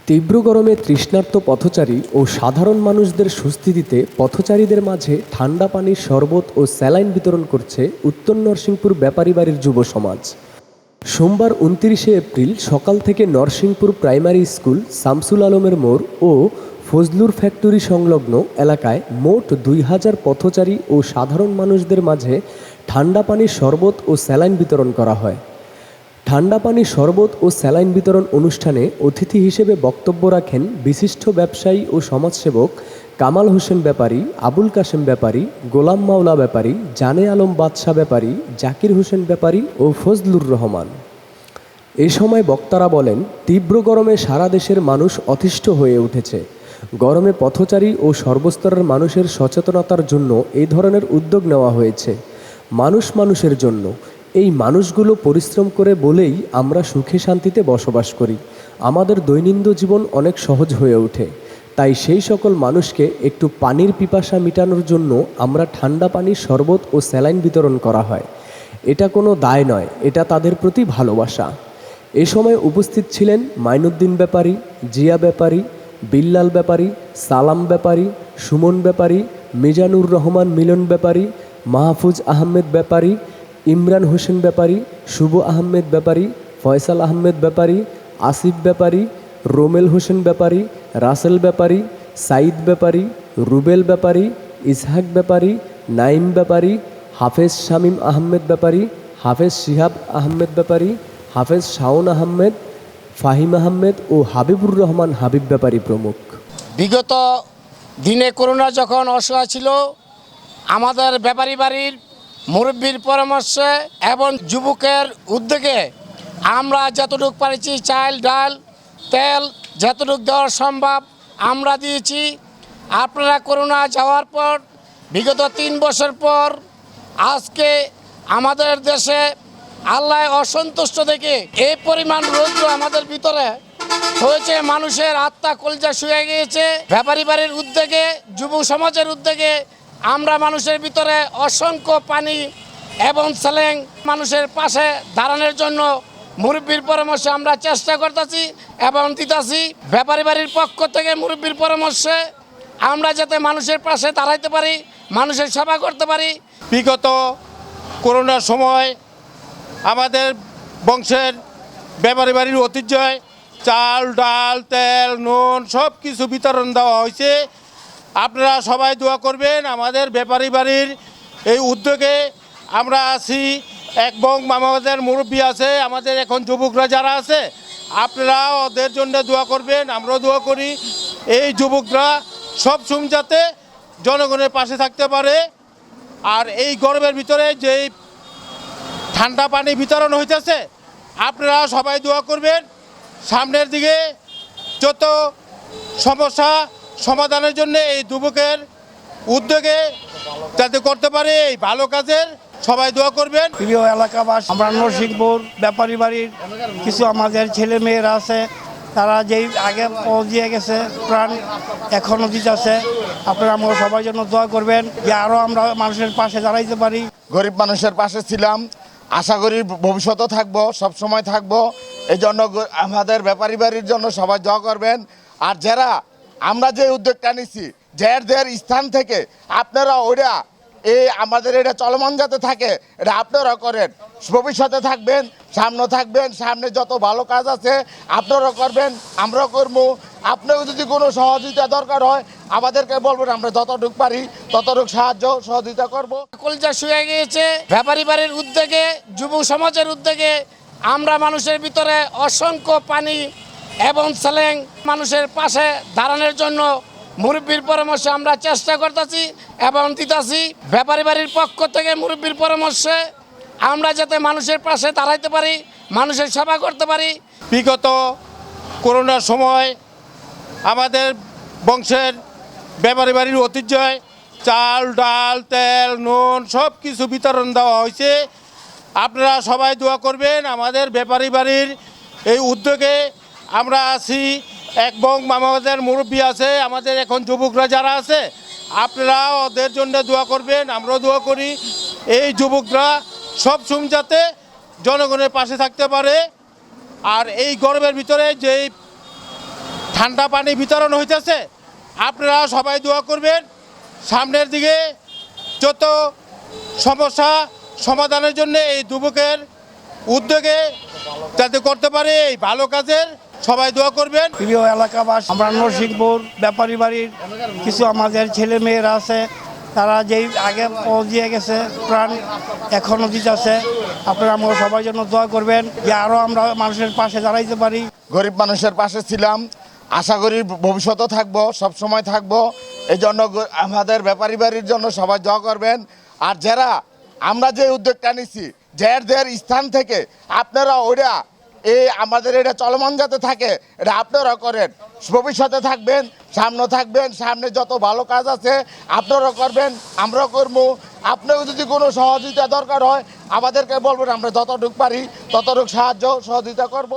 তীব্র গরমে তৃষ্ণার্ত পথচারী ও সাধারণ মানুষদের স্বস্তি দিতে পথচারীদের মাঝে ঠান্ডা পানির শরবত ও স্যালাইন বিতরণ করছে উত্তর নরসিংপুর ব্যাপারী বাড়ির যুব সমাজ। সোমবার ২৯শে এপ্রিল সকাল থেকে নরসিংপুর প্রাইমারি স্কুল, শামসুল আলমের মোড় ও ফজলুর ফ্যাক্টরি সংলগ্ন এলাকায় মোট ২০০০ পথচারী ও সাধারণ মানুষদের মাঝে ঠান্ডা পানির শরবত ও স্যালাইন বিতরণ করা হয়। ঠান্ডা পানির শরবত ও স্যালাইন বিতরণ অনুষ্ঠানে অতিথি হিসেবে বক্তব্য রাখেন বিশিষ্ট ব্যবসায়ী ও সমাজসেবক কামাল হোসেন ব্যাপারী, আবুল কাশেম ব্যাপারী, গোলাম মাওলা ব্যাপারী, জানে আলম বাদশা ব্যাপারী, জাকির হোসেন ব্যাপারী ও ফজলুর রহমান। এ সময় বক্তারা বলেন, তীব্র গরমে সারা দেশের মানুষ অতিষ্ঠ হয়ে উঠেছে। গরমে পথচারী ও সর্বস্তরের মানুষের সচেতনতার জন্য এই ধরনের উদ্যোগ নেওয়া হয়েছে। মানুষ মানুষের জন্য। এই মানুষগুলো পরিশ্রম করে বলেই আমরা সুখে শান্তিতে বসবাস করি। আমাদের দৈনন্দিন জীবন অনেক সহজ হয়ে ওঠে। তাই সেই সকল মানুষকে একটু পানির পিপাসা মেটানোর জন্য আমরা ঠান্ডা পানির শরবত ও স্যালাইন বিতরণ করা হয়। এটা কোনো দায় নয়, এটা তাদের প্রতি ভালোবাসা। এ সময় উপস্থিত ছিলেন মাইনুদ্দিন ব্যাপারী, জিয়া ব্যাপারী, বিল্লাল ব্যাপারী, সালাম ব্যাপারী, সুমন ব্যাপারী, মিজানুর রহমান মিলন ব্যাপারী, মাহফুজ আহমেদ ব্যাপারী, ইমরান হোসেন ব্যাপারী, শুভ আহমেদ ব্যাপারী, ফয়সাল আহমেদ ব্যাপারী, আসিফ ব্যাপারী, রোমেল হোসেন ব্যাপারী, রাসেল ব্যাপারী, সাইদ ব্যাপারী, রুবেল ব্যাপারী, ইসহাক ব্যাপারী, নাইম ব্যাপারী, হাফেজ শামীম আহমেদ ব্যাপারী, হাফেজ শিহাব আহমেদ ব্যাপারী, হাফেজ শাওন আহমেদ, ফাহিম আহমেদ ও হাবিবুর রহমান হাবিব ব্যাপারী প্রমুখ। বিগত দিনে করোনা যখন অসহায় ছিল, আমাদের ব্যাপারী বাড়ির মুরব্বীর পরামর্শে এবং যুবকের উদ্যোগে আমরা যতটুকু পারেছি চাল, ডাল, তেল যতটুকু দেওয়া সম্ভব আমরা দিয়েছি। আপনারা করোনা যাওয়ার পর বিগত ৩ বছর পর আজকে আমাদের দেশে আল্লাহ অসন্তুষ্ট দেখে এই পরিমাণ রৌদ্র আমাদের ভিতরে হয়েছে, মানুষের আত্মা কলজা শুয়ে গিয়েছে। ব্যাপারী বাড়ির উদ্যোগে, যুব সমাজের উদ্যোগে আমরা মানুষের ভিতরে অসংখ্য পানি এবং স্যালাইন মানুষের পাশে দাঁড়ানোর জন্য মুরব্বীর পরামর্শে আমরা চেষ্টা করতেছি এবং দিতেছি। ব্যাপারী বাড়ির পক্ষ থেকে মুরব্বীর পরামর্শে আমরা যাতে মানুষের পাশে দাঁড়াইতে পারি, মানুষের সেবা করতে পারি। বিগত করোনার সময় আমাদের বংশের ব্যাপারী বাড়ির ঐতিহ্যে চাল, ডাল, তেল, নুন সব কিছু বিতরণ দেওয়া হয়েছে। আপনারা সবাই দোয়া করবেন। আমাদের ব্যাপারী বাড়ির এই উদ্যোগে আমরা আছি এবং আমাদের মুরব্বী আছে, আমাদের এখন যুবকরা যারা আছে, আপনারা ওদের জন্য দোয়া করবেন, আমরাও দোয়া করি। এই যুবকরা সব সময় যাতে জনগণের পাশে থাকতে পারে। আর এই গরমের ভিতরে যেই ঠান্ডা পানি বিতরণ হইতেছে, আপনারা সবাই দোয়া করবেন। সামনের দিকে যত সমস্যা সমাধানের জন্য এই যুবকের উদ্যোগে যাতে করতে পারে এই ভালো কাজের সবাই দোয়া করবেন। প্রিয় এলাকাবাসী, আমরা নরসিংপুর ব্যাপারী বাড়ির কিছু আমাদের ছেলে মেয়েরা আছে, তারা যেই আগে দিয়ে গেছে প্রাণ এখনও দিতেছে। আপনারা আমরা সবার জন্য দোয়া করবেন যে আরও আমরা মানুষের পাশে দাঁড়াইতে পারি। গরিব মানুষের পাশে ছিলাম, আশা করি ভবিষ্যতেও থাকবো, সব সময় থাকবো। এই জন্য আমাদের ব্যাপারী বাড়ির জন্য সবাই দোয়া করবেন। আর যারা আমরা যে উদ্যোগটা নিচ্ছি, যাদের স্থান থেকে আপনারা ওরা আমাদের এটা চলমান যাতে থাকে, এটা আপনারা করেন। ভবিষ্যতে থাকবেন, সামনে যত ভালো কাজ আছে আপনারা করবেন, আমরাও করবো। আপনারও যদি কোনো সহযোগিতা দরকার হয় আমাদেরকে বলবেন, আমরা যতটুকু পারি ততটুকু সহযোগিতা করব। কলজা শুয়ে গিয়েছে। ব্যাপারী বাড়ির উদ্যোগে, যুব সমাজের উদ্যোগে আমরা মানুষের ভিতরে অসংখ্য পানি এবং স্যালাইন মানুষের পাশে দাঁড়ানোর জন্য মুরব্বীর পরামর্শে আমরা চেষ্টা করতেছি এবং দিতেছি। ব্যাপারী বাড়ির পক্ষ থেকে মুরব্বীর পরামর্শে আমরা যাতে মানুষের পাশে দাঁড়াইতে পারি, মানুষের সেবা করতে পারি। বিগত করোনার সময় আমাদের বংশের ব্যাপারী বাড়ির ঐতিহ্যে চাল, ডাল, তেল, নুন সব কিছু বিতরণ দেওয়া হয়েছে। আপনারা সবাই দোয়া করবেন। আমাদের ব্যাপারী বাড়ির এই উদ্যোগে আমরা আছি এবং আমাদের মুরব্বী আছে, আমাদের এখন যুবকরা যারা আছে, আপনারা ওদের জন্য দোয়া করবেন, আমরাও দোয়া করি। এই যুবকরা সব সময় যাতে জনগণের পাশে থাকতে পারে। আর এই গরমের ভিতরে যেই ঠান্ডা পানি বিতরণ হইতেছে। আপনারা সবাই দোয়া করবেন সামনের দিকে যত সমস্যা সমাধানের জন্য এই দুর্ভোগের উদ্যোগে যাতে করতে পারে এই ভালো কাজের সবাই দোয়া করবেন। প্রিয় এলাকাবাসী, আমরা নরসিংপুর ব্যাপারী বাড়ির কিছু আমাদের ছেলে মেয়েরা আছে, তারা যেই আগে দিয়ে গেছে প্রাণ এখনও দিতেছে। আপনারা আমরা সবার জন্য দোয়া করবেন যে আরও আমরা মানুষের পাশে দাঁড়াইতে পারি। গরিব মানুষের পাশে ছিলাম, আশা করি ভবিষ্যতেও থাকবো, সব সময় থাকবো। এই জন্য আমাদের ব্যাপারী বাড়ির জন্য সবাই দোয়া করবেন। আর যারা আমরা যে উদ্যোগটা নিচ্ছি যাদের স্থান থেকে আপনারা ওইটা আমাদের এটা চলমান যাতে থাকে এটা আপনারা করেন, ভবিষ্যতে থাকবেন, সামনে যত ভালো কাজ আছে আপনারা করবেন, আমরাও করবো। আপনাও যদি কোনো সহযোগিতা দরকার হয় আমাদেরকে বলবেন, আমরা যতটুকু পারি ততটুকু সাহায্য সহযোগিতা করব।